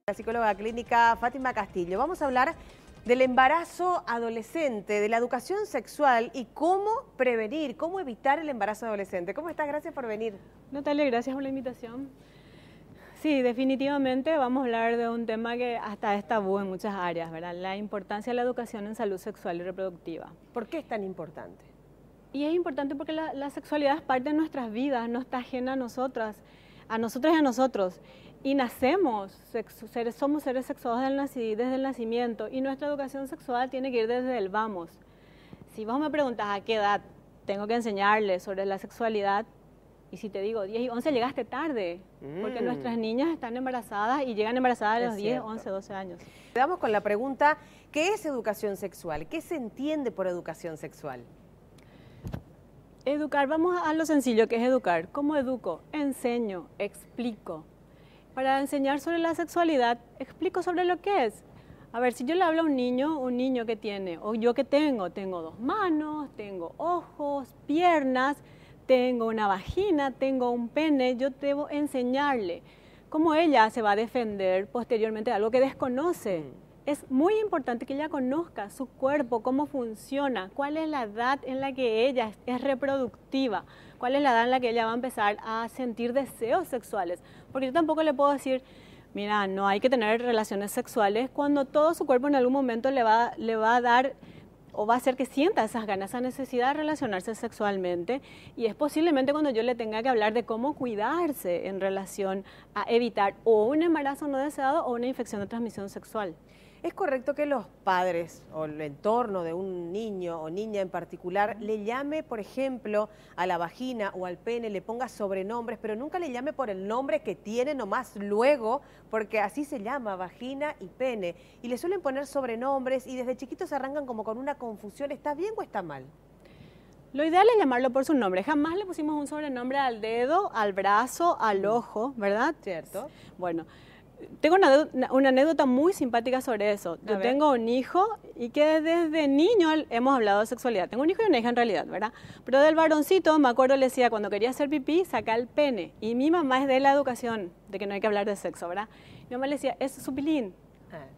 La psicóloga clínica Fátima Castillo. Vamos a hablar del embarazo adolescente, de la educación sexual y cómo prevenir, cómo evitar el embarazo adolescente. ¿Cómo estás? Gracias por venir. Natalia, gracias por la invitación. Sí, definitivamente vamos a hablar de un tema que hasta es tabú en muchas áreas, ¿verdad? La importancia de la educación en salud sexual y reproductiva. ¿Por qué es tan importante? Y es importante porque la sexualidad es parte de nuestras vidas, no está ajena a nosotras y a nosotros. Y nacemos, somos seres sexuados desde el nacimiento y nuestra educación sexual tiene que ir desde el vamos. Si vos me preguntas a qué edad tengo que enseñarles sobre la sexualidad, y si te digo 10 y 11 llegaste tarde, porque nuestras niñas están embarazadas y llegan embarazadas a los 10, 11, 12 años. Quedamos con la pregunta, ¿qué es educación sexual? ¿Qué se entiende por educación sexual? Educar, vamos a lo sencillo que es educar. ¿Cómo educo? Enseño, explico. Para enseñar sobre la sexualidad, explico sobre lo que es. A ver, si yo le hablo a un niño que tiene, o yo que tengo 2 manos, tengo ojos, piernas, tengo una vagina, tengo un pene, yo debo enseñarle cómo ella se va a defender posteriormente de algo que desconoce. Es muy importante que ella conozca su cuerpo, cómo funciona, cuál es la edad en la que ella es reproductiva, cuál es la edad en la que ella va a empezar a sentir deseos sexuales. Porque yo tampoco le puedo decir, mira, no hay que tener relaciones sexuales cuando todo su cuerpo en algún momento le va a dar o va a hacer que sienta esas ganas, esa necesidad de relacionarse sexualmente, y es posiblemente cuando yo le tenga que hablar de cómo cuidarse en relación a evitar o un embarazo no deseado o una infección de transmisión sexual. ¿Es correcto que los padres o el entorno de un niño o niña en particular le llame, por ejemplo, a la vagina o al pene, le ponga sobrenombres, pero nunca le llame por el nombre que tiene nomás luego, porque así se llama, vagina y pene? Y le suelen poner sobrenombres y desde chiquitos arrancan como con una confusión. ¿Está bien o está mal? Lo ideal es llamarlo por su nombre. Jamás le pusimos un sobrenombre al dedo, al brazo, al ojo, ¿verdad? Cierto. Bueno, tengo una anécdota muy simpática sobre eso. Yo tengo un hijo y que desde niño hemos hablado de sexualidad. Tengo un hijo y una hija en realidad, ¿verdad? Pero del varoncito, me acuerdo, le decía, cuando quería hacer pipí, saca el pene. Y mi mamá es de la educación, de que no hay que hablar de sexo, ¿verdad? Mi mamá le decía, es su pilín,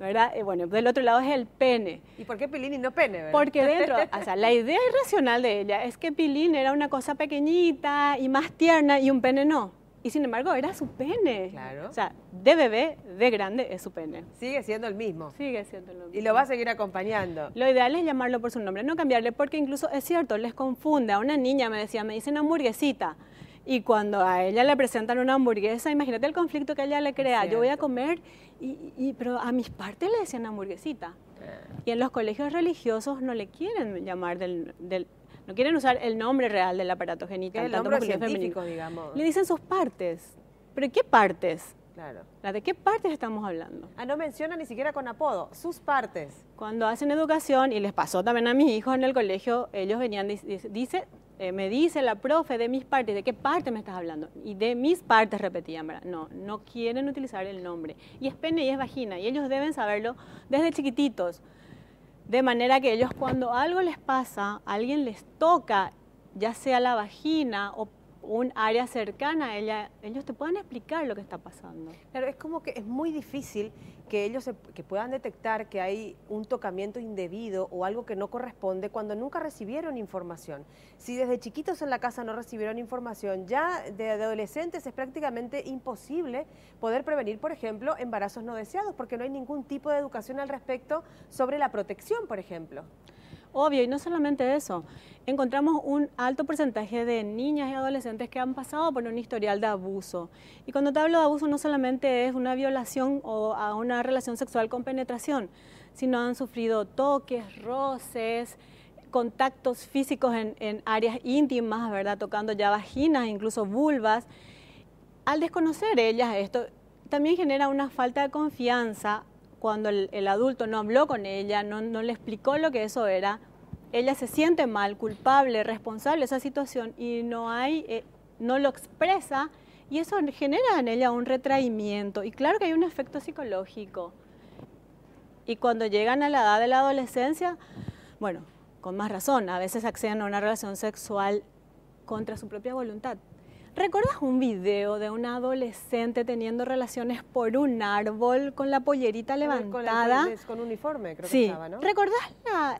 ¿verdad? Y bueno, del otro lado es el pene. ¿Y por qué pilín y no pene, verdad? Porque dentro, o sea, la idea irracional de ella es que pilín era una cosa pequeñita y más tierna y un pene no. Y sin embargo, era su pene. Claro. O sea, de bebé, de grande, es su pene. Sigue siendo el mismo. Sigue siendo lo mismo. Y lo va a seguir acompañando. Lo ideal es llamarlo por su nombre, no cambiarle, porque incluso es cierto, les confunde. A una niña me dicen hamburguesita. Y cuando a ella le presentan una hamburguesa, imagínate el conflicto que ella le crea. Yo voy a comer, pero a mis partes le decían hamburguesita. Y en los colegios religiosos no le quieren llamar no quieren usar el nombre real del aparato genital. El nombre científico, digamos. Le dicen sus partes. ¿Pero qué partes? Claro. ¿De qué partes estamos hablando? No menciona ni siquiera con apodo, sus partes. Cuando hacen educación, y les pasó también a mis hijos en el colegio, ellos venían, me dice la profe de mis partes, ¿de qué parte me estás hablando? Y de mis partes repetían, ¿verdad? No quieren utilizar el nombre. Y es pene y es vagina, y ellos deben saberlo desde chiquititos. De manera que ellos, cuando algo les pasa, alguien les toca, ya sea la vagina o un área cercana a ella, ellos te puedan explicar lo que está pasando. Claro, es como que es muy difícil que ellos que puedan detectar que hay un tocamiento indebido o algo que no corresponde cuando nunca recibieron información. Si desde chiquitos en la casa no recibieron información, ya de adolescentes es prácticamente imposible poder prevenir, por ejemplo, embarazos no deseados, porque no hay ningún tipo de educación al respecto sobre la protección, por ejemplo. Obvio, y no solamente eso, encontramos un alto porcentaje de niñas y adolescentes que han pasado por un historial de abuso. Y cuando te hablo de abuso no solamente es una violación o a una relación sexual con penetración, sino han sufrido toques, roces, contactos físicos en áreas íntimas, ¿verdad? Tocando ya vaginas, incluso vulvas. Al desconocer ellas esto, también genera una falta de confianza. Cuando el adulto no habló con ella, no le explicó lo que eso era, ella se siente mal, culpable, responsable de esa situación y no lo expresa, y eso genera en ella un retraimiento. Y claro que hay un efecto psicológico. Y cuando llegan a la edad de la adolescencia, bueno, con más razón, a veces acceden a una relación sexual contra su propia voluntad. ¿Recuerdas un video de una adolescente teniendo relaciones por un árbol con la pollerita levantada? Con uniforme, creo Sí. que estaba, ¿no? ¿Recordás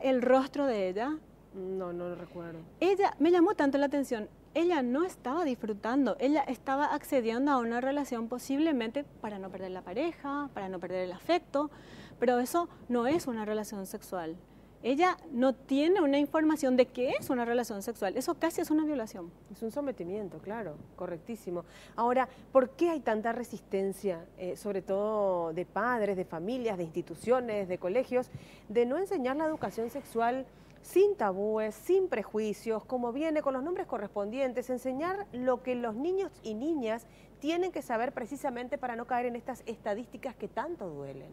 el rostro de ella? No, no lo recuerdo. Ella, me llamó tanto la atención, ella no estaba disfrutando, ella estaba accediendo a una relación posiblemente para no perder la pareja, para no perder el afecto, pero eso no es una relación sexual. Ella no tiene una información de qué es una relación sexual, eso casi es una violación. Es un sometimiento, claro, correctísimo. Ahora, ¿por qué hay tanta resistencia, sobre todo de padres, de familias, de instituciones, de colegios, de no enseñar la educación sexual sin tabúes, sin prejuicios, como viene con los nombres correspondientes, enseñar lo que los niños y niñas tienen que saber precisamente para no caer en estas estadísticas que tanto duelen?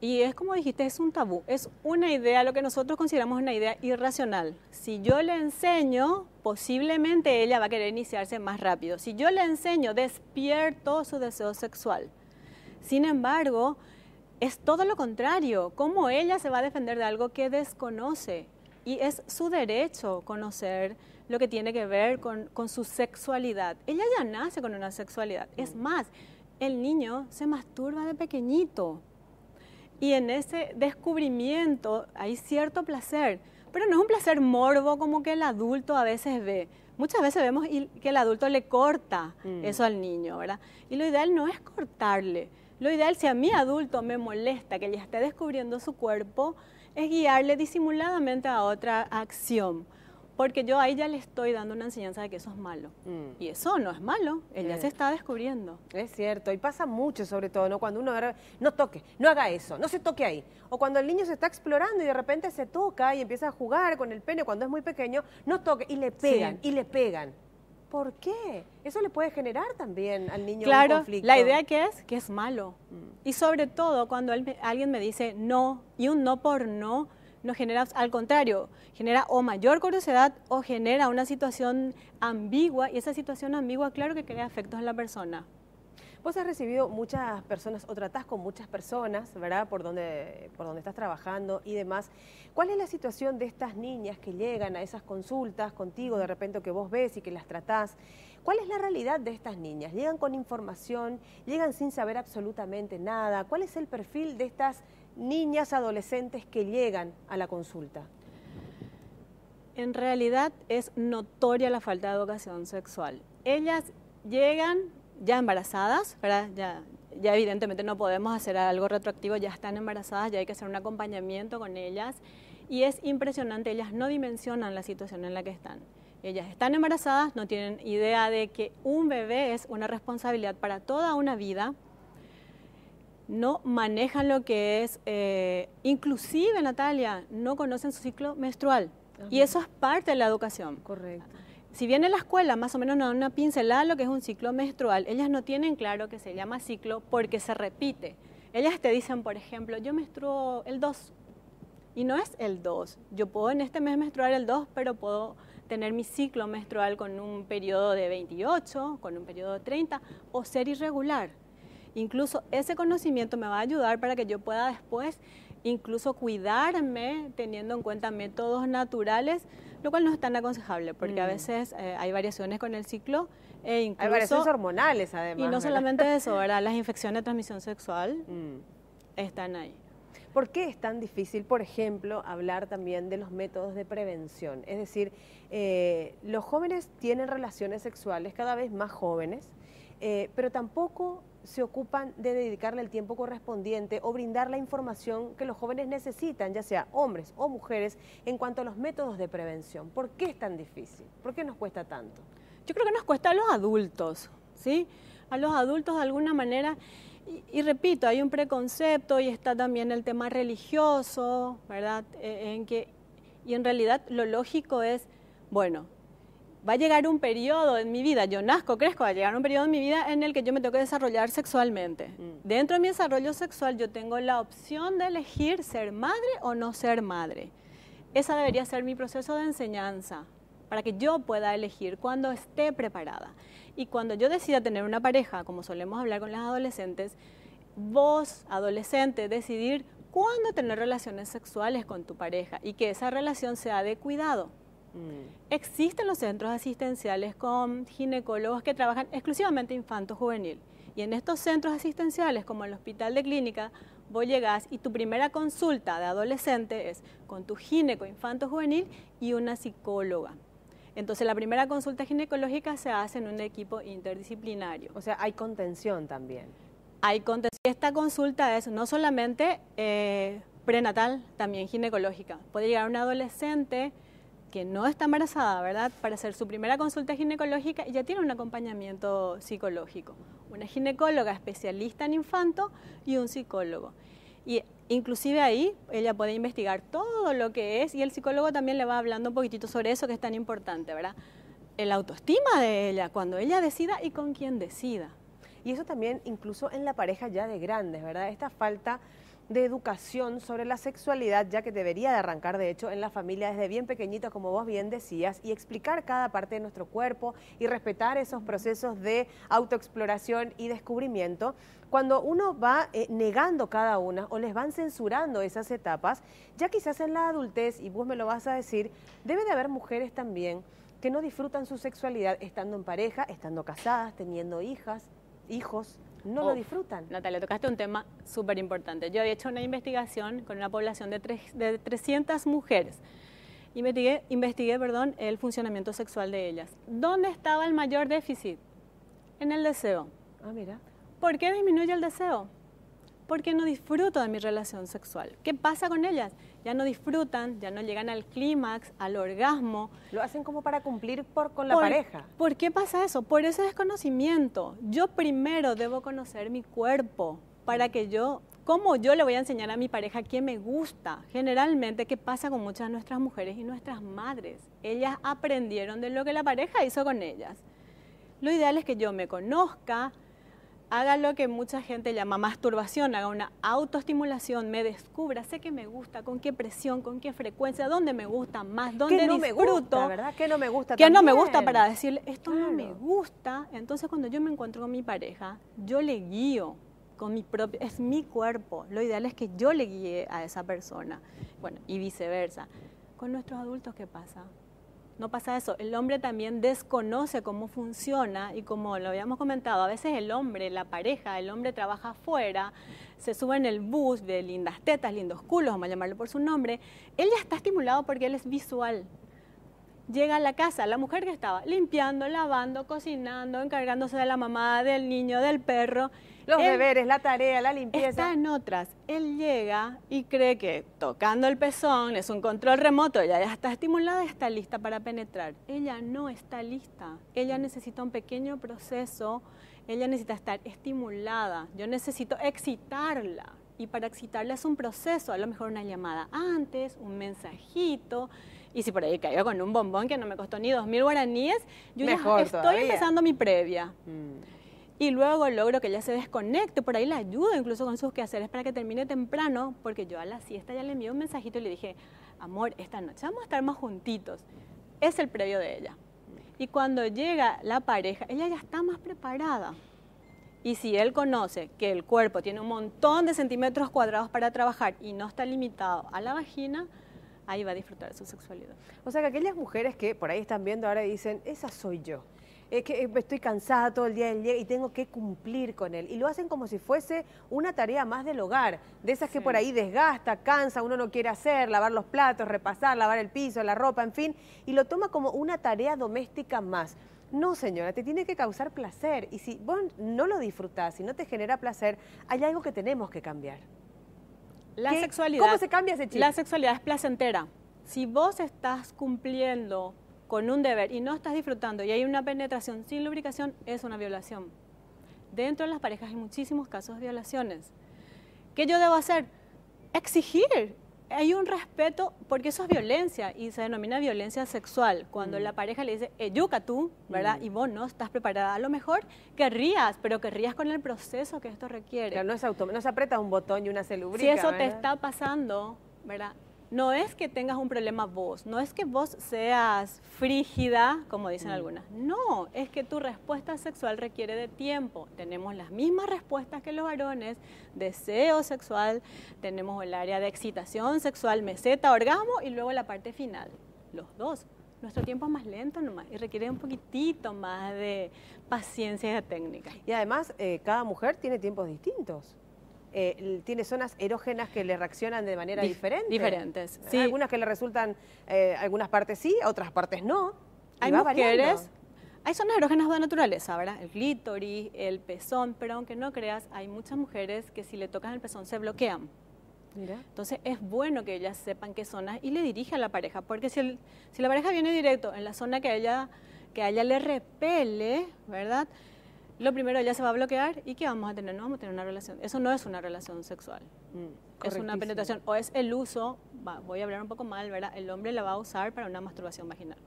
Y es como dijiste, es un tabú, es una idea, lo que nosotros consideramos una idea irracional. Si yo le enseño, posiblemente ella va a querer iniciarse más rápido. Si yo le enseño, despierto su deseo sexual. Sin embargo, es todo lo contrario. ¿Cómo ella se va a defender de algo que desconoce? Y es su derecho conocer lo que tiene que ver con su sexualidad. Ella ya nace con una sexualidad. Es más, el niño se masturba de pequeñito. Y en ese descubrimiento hay cierto placer, pero no es un placer morbo como que el adulto a veces ve. Muchas veces vemos que el adulto le corta eso al niño, ¿verdad? Y lo ideal no es cortarle. Lo ideal, si a mí adulto me molesta que ella esté descubriendo su cuerpo, es guiarle disimuladamente a otra acción. Porque yo ahí ya le estoy dando una enseñanza de que eso es malo. Y eso no es malo, ella se está descubriendo. Es cierto, y pasa mucho sobre todo, ¿no? Cuando uno no toque, no haga eso, no se toque ahí. O cuando el niño se está explorando y de repente se toca y empieza a jugar con el pene cuando es muy pequeño, no toque, y le pegan, y le pegan. ¿Por qué? Eso le puede generar también al niño un conflicto. La idea que es malo. Y sobre todo cuando alguien me dice no, y un no por no genera, al contrario, genera o mayor curiosidad o genera una situación ambigua, y esa situación ambigua, claro que crea efectos en la persona. Vos has recibido muchas personas o tratás con muchas personas, ¿verdad? Por donde estás trabajando y demás. ¿Cuál es la situación de estas niñas que llegan a esas consultas contigo, de repente que vos ves y que las tratás? ¿Cuál es la realidad de estas niñas? ¿Llegan con información? ¿Llegan sin saber absolutamente nada? ¿Cuál es el perfil de estas niñas adolescentes que llegan a la consulta? En realidad es notoria la falta de educación sexual. Ellas llegan ya embarazadas, ¿verdad? Ya evidentemente no podemos hacer algo retroactivo, ya están embarazadas, ya hay que hacer un acompañamiento con ellas, y es impresionante, ellas no dimensionan la situación en la que están. Ellas están embarazadas, no tienen idea de que un bebé es una responsabilidad para toda una vida, no manejan lo que es, inclusive, Natalia, no conocen su ciclo menstrual. Y eso es parte de la educación. Correcto. Si bien en la escuela más o menos nos dan una pincelada de lo que es un ciclo menstrual, ellas no tienen claro que se llama ciclo porque se repite. Ellas te dicen, por ejemplo, yo menstruo el 2, y no es el 2. Yo puedo en este mes menstruar el 2, pero puedo tener mi ciclo menstrual con un periodo de 28, con un periodo de 30, o ser irregular. Incluso ese conocimiento me va a ayudar para que yo pueda después incluso cuidarme teniendo en cuenta métodos naturales, lo cual no es tan aconsejable porque a veces hay variaciones con el ciclo e incluso... Hay variaciones hormonales además. Y no solamente eso, ¿verdad? Las infecciones de transmisión sexual están ahí. ¿Por qué es tan difícil, por ejemplo, hablar también de los métodos de prevención? Es decir, los jóvenes tienen relaciones sexuales cada vez más jóvenes, pero tampoco se ocupan de dedicarle el tiempo correspondiente o brindar la información que los jóvenes necesitan, ya sea hombres o mujeres, en cuanto a los métodos de prevención. ¿Por qué es tan difícil? ¿Por qué nos cuesta tanto? Yo creo que nos cuesta a los adultos, ¿sí? A los adultos de alguna manera, y repito, hay un preconcepto y está también el tema religioso, ¿verdad? Y en realidad lo lógico es, bueno, va a llegar un periodo en mi vida, yo nazco, crezco, va a llegar un periodo en mi vida en el que yo me tengo que desarrollar sexualmente. Dentro de mi desarrollo sexual yo tengo la opción de elegir ser madre o no ser madre. Esa debería ser mi proceso de enseñanza, para que yo pueda elegir cuando esté preparada. Y cuando yo decida tener una pareja, como solemos hablar con las adolescentes, vos, adolescente, decidir cuándo tener relaciones sexuales con tu pareja y que esa relación sea de cuidado. Existen los centros asistenciales con ginecólogos que trabajan exclusivamente infanto-juvenil. Y en estos centros asistenciales, como el Hospital de Clínica, vos llegás y tu primera consulta de adolescente es con tu gineco infanto-juvenil y una psicóloga. Entonces la primera consulta ginecológica se hace en un equipo interdisciplinario. O sea, hay contención también. Hay contención. Esta consulta es no solamente prenatal, también ginecológica. Puede llegar una adolescente que no está embarazada, ¿verdad?, para hacer su primera consulta ginecológica y ya tiene un acompañamiento psicológico. Una ginecóloga especialista en infanto y un psicólogo. Y inclusive ahí ella puede investigar todo lo que es y el psicólogo también le va hablando un poquitito sobre eso que es tan importante, ¿verdad? El autoestima de ella, cuando ella decida y con quién decida. Y eso también incluso en la pareja ya de grandes, ¿verdad? Esta falta de educación sobre la sexualidad, ya que debería de arrancar, de hecho, en la familia desde bien pequeñitos, como vos bien decías, y explicar cada parte de nuestro cuerpo y respetar esos procesos de autoexploración y descubrimiento. Cuando uno va negando cada una o les van censurando esas etapas, ya quizás en la adultez, y vos me lo vas a decir, debe de haber mujeres también que no disfrutan su sexualidad estando en pareja, estando casadas, teniendo hijos, no lo disfrutan. Natalia, tocaste un tema súper importante. Yo había hecho una investigación con una población de 300 mujeres. Investigué, el funcionamiento sexual de ellas. ¿Dónde estaba el mayor déficit? En el deseo. Ah, mira. ¿Por qué disminuye el deseo? Porque no disfruto de mi relación sexual. ¿Qué pasa con ellas? Ya no disfrutan, ya no llegan al clímax, al orgasmo. Lo hacen como para cumplir con la pareja. ¿Por qué pasa eso? Por ese desconocimiento. Yo primero debo conocer mi cuerpo para que ¿cómo yo le voy a enseñar a mi pareja qué me gusta? Generalmente, ¿qué pasa con muchas de nuestras mujeres y nuestras madres? Ellas aprendieron de lo que la pareja hizo con ellas. Lo ideal es que yo me conozca, haga lo que mucha gente llama masturbación, haga una autoestimulación, me descubra, sé que me gusta, con qué presión, con qué frecuencia, dónde me gusta más, dónde no disfruto. Me gusta, ¿verdad? ¿Qué no me gusta ¿Qué también? no me gusta para decirle, esto claro. no me gusta? Entonces cuando yo me encuentro con mi pareja, yo le guío con mi propio, es mi cuerpo. Lo ideal es que yo le guíe a esa persona. Bueno, y viceversa. Con nuestros adultos, ¿qué pasa? No pasa eso. El hombre también desconoce cómo funciona y como lo habíamos comentado, a veces el hombre, la pareja, el hombre trabaja afuera, se sube en el bus, ve lindas tetas, lindos culos, vamos a llamarlo por su nombre. Él ya está estimulado porque él es visual. Llega a la casa, la mujer que estaba limpiando, lavando, cocinando, encargándose de la mamá, del niño, del perro. Los deberes, la tarea, la limpieza. Está en otras. Él llega y cree que tocando el pezón es un control remoto, ella ya está estimulada, está lista para penetrar. Ella no está lista. Ella necesita un pequeño proceso, ella necesita estar estimulada. Yo necesito excitarla. Y para excitarla es un proceso, a lo mejor una llamada antes, un mensajito. Y si por ahí caigo con un bombón que no me costó ni 2.000 guaraníes, yo mejor ya estoy empezando mi previa. Y luego logro que ella se desconecte, por ahí la ayudo incluso con sus quehaceres para que termine temprano, porque yo a la siesta ya le envié un mensajito y le dije, amor, esta noche vamos a estar más juntitos. Es el previo de ella. Y cuando llega la pareja, ella ya está más preparada. Y si él conoce que el cuerpo tiene un montón de centímetros cuadrados para trabajar y no está limitado a la vagina, ahí va a disfrutar de su sexualidad. O sea que aquellas mujeres que por ahí están viendo ahora y dicen, esa soy yo. Es que estoy cansada todo el día y tengo que cumplir con él. Y lo hacen como si fuese una tarea más del hogar, de esas que por ahí desgasta, cansa, uno no quiere hacer, lavar los platos, repasar, lavar el piso, la ropa, en fin, y lo toma como una tarea doméstica más. No, señora, te tiene que causar placer. Y si vos no lo disfrutás, si no te genera placer, hay algo que tenemos que cambiar. La sexualidad. ¿Cómo se cambia ese chip? La sexualidad es placentera. Si vos estás cumpliendo con un deber y no estás disfrutando y hay una penetración sin lubricación, es una violación. Dentro de las parejas hay muchísimos casos de violaciones. ¿Qué yo debo hacer? Exigir. Hay un respeto, porque eso es violencia y se denomina violencia sexual. Cuando la pareja le dice, yuca tú, ¿verdad? Y vos no estás preparada. A lo mejor querrías, pero querrías con el proceso que esto requiere. Claro, no se aprieta un botón y una se lubrica. Si eso ¿verdad? te está pasando, ¿verdad? No es que tengas un problema vos, no es que vos seas frígida, como dicen algunas. No, es que tu respuesta sexual requiere de tiempo. Tenemos las mismas respuestas que los varones, deseo sexual, tenemos el área de excitación sexual, meseta, orgasmo y luego la parte final. Los dos. Nuestro tiempo es más lento nomás y requiere un poquitito más de paciencia y de técnica. Y además, cada mujer tiene tiempos distintos. Tiene zonas erógenas que le reaccionan de manera diferente. Diferentes, sí. Hay algunas que le resultan, algunas partes sí, otras partes no. Hay mujeres, hay zonas erógenas de naturaleza, ¿verdad? El clítoris, el pezón, pero aunque no creas, hay muchas mujeres que si le tocas el pezón se bloquean. Mira. Entonces es bueno que ellas sepan qué zonas y le dirige a la pareja, porque si la pareja viene directo en la zona que a ella le repele, ¿verdad? Lo primero, ella se va a bloquear y ¿qué vamos a tener? No vamos a tener una relación. Eso no es una relación sexual. Es una penetración o es el uso, voy a hablar un poco mal, ¿verdad? El hombre la va a usar para una masturbación vaginal.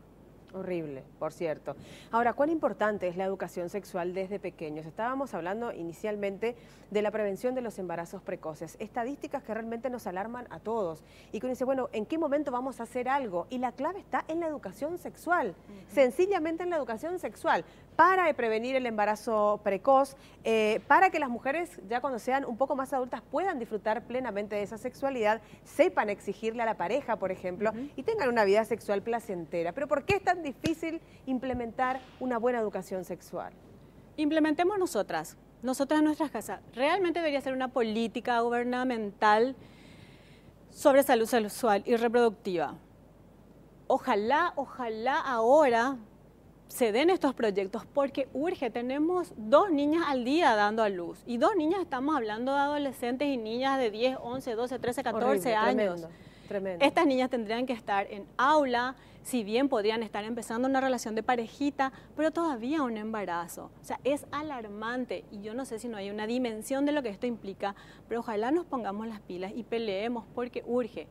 Horrible, por cierto. Ahora, ¿cuán importante es la educación sexual desde pequeños? Estábamos hablando inicialmente de la prevención de los embarazos precoces, estadísticas que realmente nos alarman a todos y que uno dice, bueno, ¿en qué momento vamos a hacer algo? Y la clave está en la educación sexual, sencillamente en la educación sexual, para prevenir el embarazo precoz, para que las mujeres ya cuando sean un poco más adultas puedan disfrutar plenamente de esa sexualidad, sepan exigirle a la pareja, por ejemplo, y tengan una vida sexual placentera. Pero ¿por qué es tan difícil implementar una buena educación sexual? Implementemos nosotras en nuestras casas. Realmente debería ser una política gubernamental sobre salud sexual y reproductiva. Ojalá ahora se den estos proyectos porque urge. Tenemos 2 niñas al día dando a luz y 2 niñas, estamos hablando de adolescentes y niñas de 10, 11, 12, 13, 14 Horrible, años. Tremendo. Estas niñas tendrían que estar en aula, si bien podrían estar empezando una relación de parejita, pero todavía un embarazo. O sea, es alarmante y yo no sé si no hay una dimensión de lo que esto implica, pero ojalá nos pongamos las pilas y peleemos porque urge.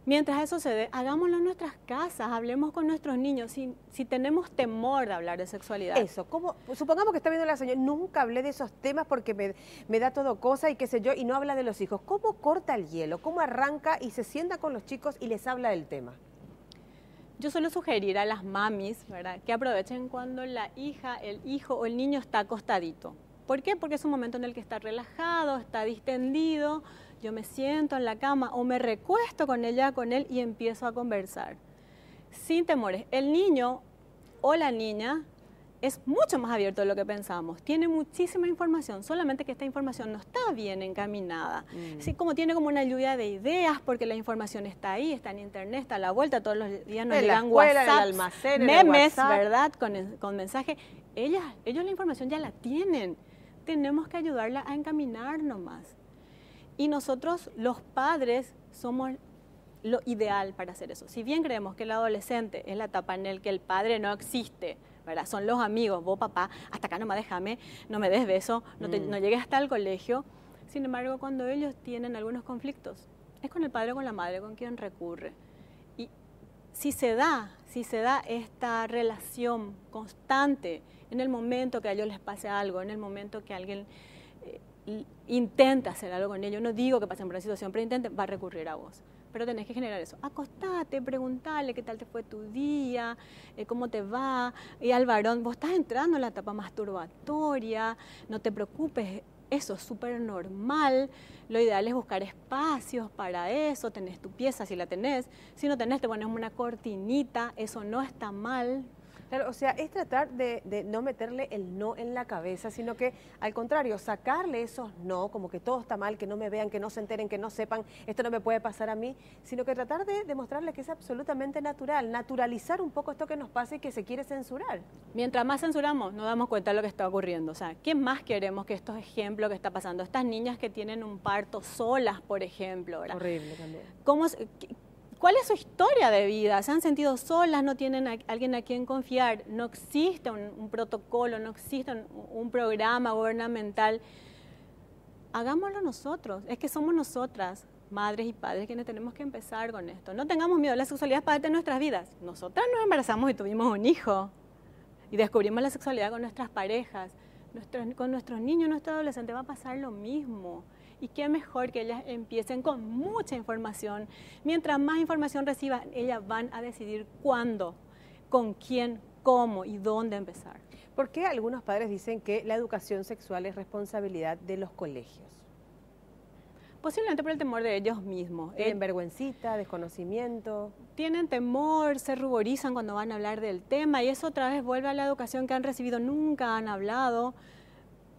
Mientras eso se dé, hagámoslo en nuestras casas, hablemos con nuestros niños, si tenemos temor de hablar de sexualidad. Eso, supongamos que está viendo la señora, nunca hablé de esos temas porque me da todo cosa y qué sé yo, y no habla de los hijos. ¿Cómo corta el hielo? ¿Cómo arranca y se sienta con los chicos y les habla del tema? Yo suelo sugerir a las mamis, ¿verdad?, que aprovechen cuando la hija, el hijo o el niño está acostadito. ¿Por qué? Porque es un momento en el que está relajado, está distendido. Yo me siento en la cama o me recuesto con ella, con él y empiezo a conversar. Sin temores. El niño o la niña es mucho más abierto de lo que pensamos. Tiene muchísima información, solamente que esta información no está bien encaminada. Así como tiene como una lluvia de ideas porque la información está ahí, está en internet, está a la vuelta, todos los días nos llegan WhatsApp, memes, ¿verdad? Con mensajes. Ellos la información ya la tienen. Tenemos que ayudarla a encaminar nomás. Y nosotros, los padres, somos lo ideal para hacer eso. Si bien creemos que el adolescente es la etapa en la que el padre no existe, ¿verdad? Son los amigos, vos papá, hasta acá nomás déjame, no me des beso, no llegues hasta el colegio. Sin embargo, cuando ellos tienen algunos conflictos, es con el padre o con la madre con quien recurre. Y si se da esta relación constante en el momento que a ellos les pase algo, en el momento que alguien intenta hacer algo con ellos, no digo que pasen por una situación, pero intenten, va a recurrir a vos. Pero tenés que generar eso. Acostate, preguntale qué tal te fue tu día, cómo te va. Y al varón, vos estás entrando en la etapa masturbatoria, no te preocupes, eso es súper normal. Lo ideal es buscar espacios para eso, tenés tu pieza si la tenés. Si no tenés, te pones una cortinita, eso no está mal. Claro, o sea, es tratar de no meterle el no en la cabeza, sino que al contrario, sacarle esos no, como que todo está mal, que no me vean, que no se enteren, que no sepan, esto no me puede pasar a mí, sino que tratar de demostrarle que es absolutamente natural, naturalizar un poco esto que nos pasa y que se quiere censurar. Mientras más censuramos, nos damos cuenta de lo que está ocurriendo. O sea, ¿qué más queremos que estos ejemplos que está pasando? Estas niñas que tienen un parto solas, por ejemplo, ¿verdad? Horrible también. ¿Cuál es su historia de vida? ¿Se han sentido solas? ¿No tienen a alguien a quien confiar? ¿No existe un protocolo? ¿No existe un programa gubernamental? Hagámoslo nosotros. Es que somos nosotras, madres y padres, quienes tenemos que empezar con esto. No tengamos miedo, la sexualidad es parte de nuestras vidas. Nosotras nos embarazamos y tuvimos un hijo. Y descubrimos la sexualidad con nuestras parejas. Con nuestros niños, nuestro adolescente va a pasar lo mismo. Y qué mejor que ellas empiecen con mucha información. Mientras más información reciban, ellas van a decidir cuándo, con quién, cómo y dónde empezar. ¿Por qué algunos padres dicen que la educación sexual es responsabilidad de los colegios? posiblemente por el temor de ellos mismos. Tienen vergüencita, desconocimiento. Tienen temor, se ruborizan cuando van a hablar del tema y eso otra vez vuelve a la educación que han recibido, nunca han hablado.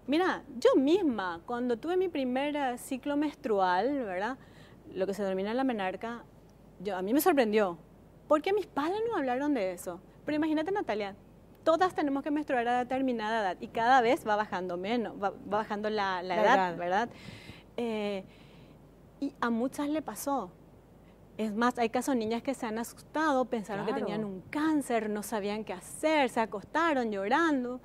Mira, yo misma, cuando tuve mi primer ciclo menstrual, ¿verdad? Lo que se denomina la menarca, a mí me sorprendió, porque mis padres no hablaron de eso. Pero imagínate, Natalia, todas tenemos que menstruar a determinada edad y cada vez va bajando menos, va bajando la edad, ¿verdad? Y a muchas le pasó. Es más, hay casos de niñas que se han asustado, pensaron que tenían un cáncer, no sabían qué hacer, se acostaron llorando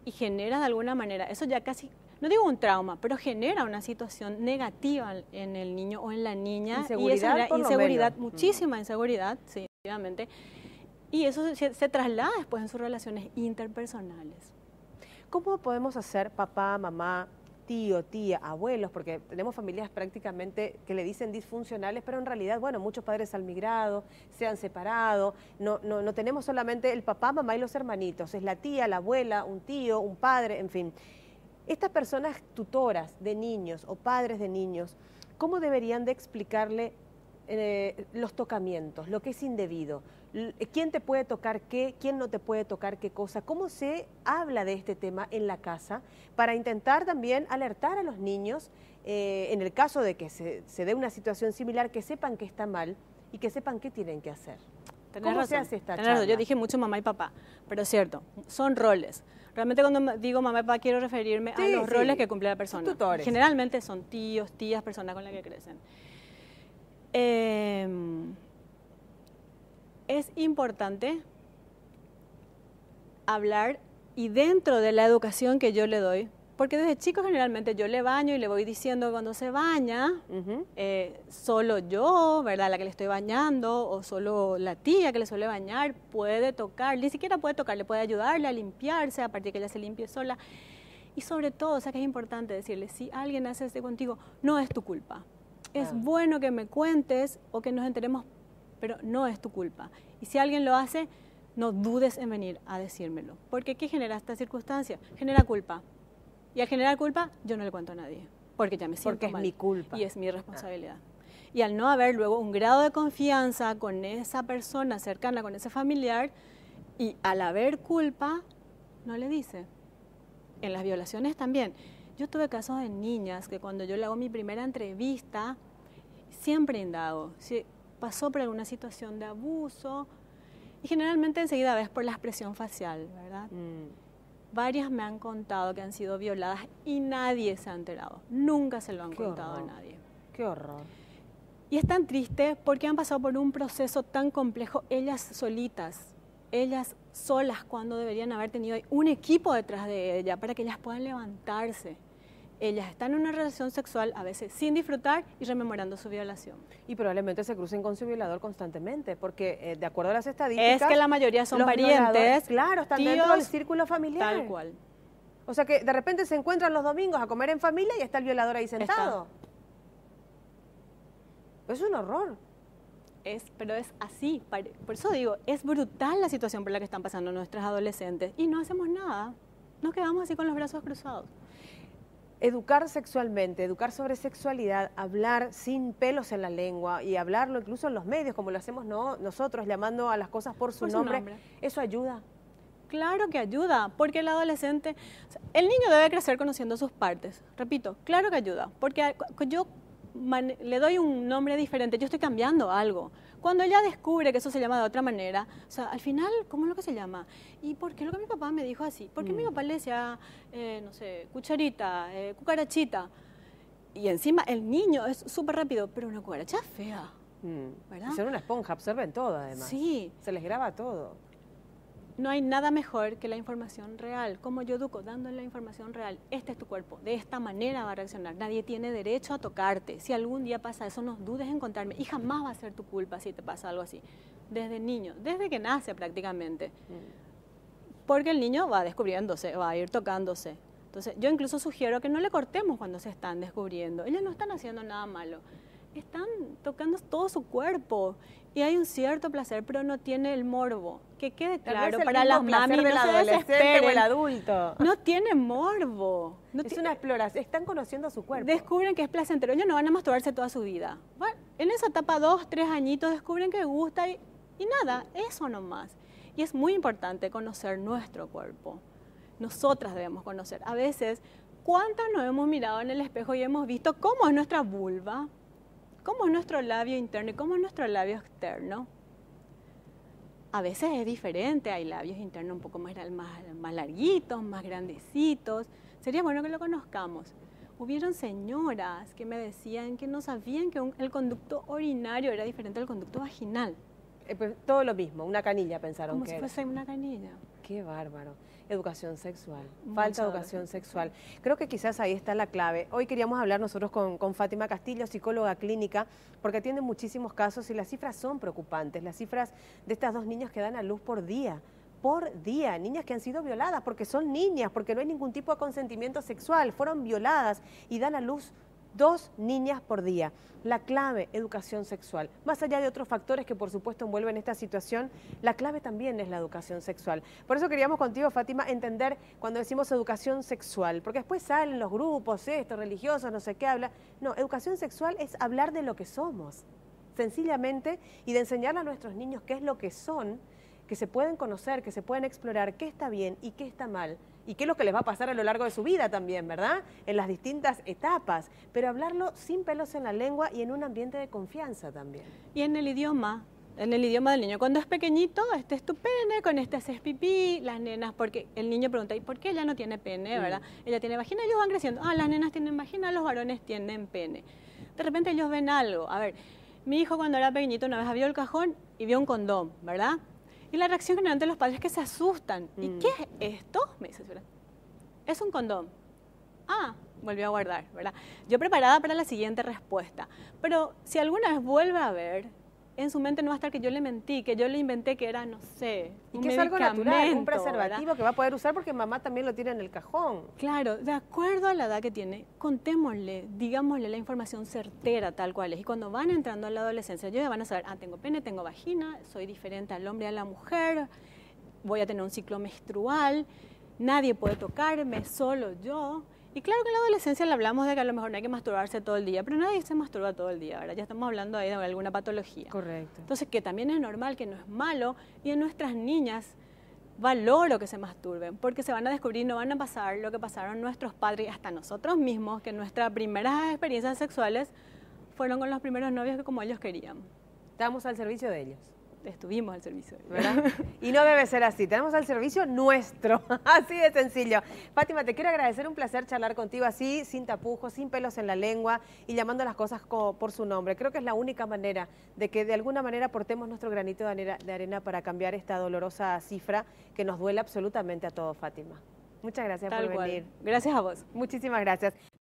y genera de alguna manera, eso ya casi, no digo un trauma, pero genera una situación negativa en el niño o en la niña. Inseguridad, inseguridad, muchísima inseguridad, sí, efectivamente. Y eso se traslada después en sus relaciones interpersonales. ¿Cómo podemos hacer papá, mamá, tío, tía, abuelos, porque tenemos familias prácticamente que le dicen disfuncionales, pero en realidad, bueno, muchos padres han migrado, se han separado, no tenemos solamente el papá, mamá y los hermanitos, es la tía, la abuela, un tío, un padre, en fin. Estas personas tutoras de niños o padres de niños, ¿cómo deberían de explicarle los tocamientos, lo que es indebido? ¿Quién te puede tocar qué? ¿Quién no te puede tocar qué cosa? ¿Cómo se habla de este tema en la casa para intentar también alertar a los niños en el caso de que se dé una situación similar, que sepan que está mal y que sepan qué tienen que hacer? ¿Cómo se hace esta charla? Yo dije mucho mamá y papá, pero es cierto, son roles. Realmente cuando digo mamá y papá quiero referirme a los roles que cumple la persona. Son tutores. Generalmente son tíos, tías, personas con las que crecen. Es importante hablar y dentro de la educación que yo le doy, porque desde chico generalmente yo le baño y le voy diciendo que cuando se baña, solo yo, ¿verdad? La que le estoy bañando, o solo la tía que le suele bañar, puede tocar, ni siquiera puede tocar, le puede ayudarle a limpiarse, a partir de que ella se limpie sola. Y sobre todo, o sea que es importante decirle, si alguien hace esto contigo, no es tu culpa. Es bueno que me cuentes o que nos enteremos, pero no es tu culpa. Y si alguien lo hace, no dudes en venir a decírmelo. Porque ¿qué genera esta circunstancia? Genera culpa. Y al generar culpa, yo no le cuento a nadie. Porque ya me siento mal. Porque es mi culpa. Y es mi responsabilidad. Y al no haber luego un grado de confianza con esa persona cercana, con ese familiar, y al haber culpa, no le dice. En las violaciones también. Yo tuve casos de niñas que cuando yo le hago mi primera entrevista, siempre indago si pasó por alguna situación de abuso y generalmente enseguida ves por la expresión facial, ¿verdad? Varias me han contado que han sido violadas y nadie se ha enterado, nunca se lo han contado a nadie. ¡Qué horror! Y es tan triste porque han pasado por un proceso tan complejo ellas solitas, ellas solas, cuando deberían haber tenido un equipo detrás de ella para que ellas puedan levantarse. Ellas están en una relación sexual a veces sin disfrutar y rememorando su violación. Y probablemente se crucen con su violador constantemente, porque de acuerdo a las estadísticas... Es que la mayoría son parientes, claro, están tíos, dentro del círculo familiar. Tal cual. O sea que de repente se encuentran los domingos a comer en familia y está el violador ahí sentado. Es un horror. Pero es así, por eso digo, es brutal la situación por la que están pasando nuestras adolescentes y no hacemos nada, nos quedamos así con los brazos cruzados. Educar sexualmente, educar sobre sexualidad, hablar sin pelos en la lengua y hablarlo incluso en los medios, como lo hacemos nosotros, llamando a las cosas por su nombre, ¿eso ayuda? Claro que ayuda, porque el adolescente, el niño debe crecer conociendo sus partes, repito, claro que ayuda, porque yo le doy un nombre diferente, yo estoy cambiando algo. Cuando ella descubre que eso se llama de otra manera, o sea, al final, ¿cómo es lo que se llama? ¿Y por qué lo que mi papá me dijo así? ¿Por qué mi papá le decía, no sé, cucharita, cucarachita? Y encima el niño es súper rápido, pero una cucaracha es fea, ¿verdad? Y son una esponja, absorben todo además. Sí. Se les graba todo. No hay nada mejor que la información real. Como yo educo, dándole la información real. Este es tu cuerpo, de esta manera va a reaccionar. Nadie tiene derecho a tocarte. Si algún día pasa eso, no dudes en contarme. Y jamás va a ser tu culpa si te pasa algo así. Desde niño, desde que nace prácticamente. Porque el niño va descubriéndose, va a ir tocándose. Entonces, yo incluso sugiero que no le cortemos cuando se están descubriendo. Ellos no están haciendo nada malo. Están tocando todo su cuerpo y hay un cierto placer, pero no tiene el morbo, que quede Tal claro vez el para mismo las placer mami, del no se adolescente o el desesperen. adulto. No tiene morbo. No Es una exploración, están conociendo su cuerpo. Descubren que es placentero. Ellos no van a masturbarse toda su vida. Bueno, en esa etapa 2, 3 añitos descubren que gusta y nada, eso nomás. Y es muy importante conocer nuestro cuerpo. Nosotras debemos conocer. A veces, ¿cuántas nos hemos mirado en el espejo y hemos visto cómo es nuestra vulva? ¿Cómo es nuestro labio interno y cómo es nuestro labio externo? A veces es diferente, hay labios internos un poco más larguitos, más grandecitos. Sería bueno que lo conozcamos. Hubieron señoras que me decían que no sabían que el conducto urinario era diferente al conducto vaginal. Pues, todo lo mismo, una canilla pensaron Como que si era. fuese una canilla. Qué bárbaro. Educación sexual, Mucha falta de educación sexual. Creo que quizás ahí está la clave. Hoy queríamos hablar nosotros con Fátima Castillo, psicóloga clínica, porque atiende muchísimos casos y las cifras son preocupantes. Las cifras de estas 2 niñas que dan a luz por día, niñas que han sido violadas porque son niñas, porque no hay ningún tipo de consentimiento sexual, fueron violadas y dan a luz 2 niñas por día. La clave, educación sexual. Más allá de otros factores que por supuesto envuelven esta situación, la clave también es la educación sexual. Por eso queríamos contigo, Fátima, entender cuando decimos educación sexual, porque después salen los grupos, religiosos, no sé qué habla. No, educación sexual es hablar de lo que somos, sencillamente, y de enseñarle a nuestros niños qué es lo que son, que se pueden conocer, que se pueden explorar qué está bien y qué está mal, y qué es lo que les va a pasar a lo largo de su vida también, ¿verdad? En las distintas etapas, pero hablarlo sin pelos en la lengua y en un ambiente de confianza también. Y en el idioma del niño. Cuando es pequeñito, este es tu pene, con este haces pipí, las nenas, porque el niño pregunta, ¿y por qué ella no tiene pene, verdad? Ella tiene vagina, ellos van creciendo. Ah, las nenas tienen vagina, los varones tienen pene. De repente ellos ven algo. A ver, mi hijo cuando era pequeñito una vez abrió el cajón y vio un condón, ¿verdad? Y la reacción generalmente de los padres es que se asustan. ¿Y qué es esto? Me dice, es un condón. Ah, volvió a guardar, ¿verdad? Yo preparada para la siguiente respuesta. Pero si alguna vez vuelve a ver, en su mente no va a estar que yo le mentí, que yo le inventé que era, no sé, y un que es algo natural, un preservativo, ¿verdad? que va a poder usar porque mamá también lo tiene en el cajón. Claro, de acuerdo a la edad que tiene, contémosle, digámosle la información certera tal cual es. Y cuando van entrando a la adolescencia, ellos ya van a saber, ah, tengo pene, tengo vagina, soy diferente al hombre y a la mujer, voy a tener un ciclo menstrual, nadie puede tocarme, solo yo. Y claro que en la adolescencia le hablamos de que a lo mejor no hay que masturbarse todo el día, pero nadie se masturba todo el día, ¿verdad? Ya estamos hablando ahí de alguna patología. Correcto. Entonces, que también es normal, que no es malo, y en nuestras niñas valoro que se masturben, porque se van a descubrir, no van a pasar lo que pasaron nuestros padres y hasta nosotros mismos, que nuestras primeras experiencias sexuales fueron con los primeros novios que como ellos querían. Estamos al servicio de ellos. Estuvimos al servicio, ¿verdad? Y no debe ser así, tenemos al servicio nuestro, así de sencillo. Fátima, te quiero agradecer, un placer charlar contigo así, sin tapujos, sin pelos en la lengua y llamando las cosas por su nombre. Creo que es la única manera de que de alguna manera aportemos nuestro granito de arena para cambiar esta dolorosa cifra que nos duele absolutamente a todos, Fátima. Muchas gracias por venir. Gracias a vos. Muchísimas gracias.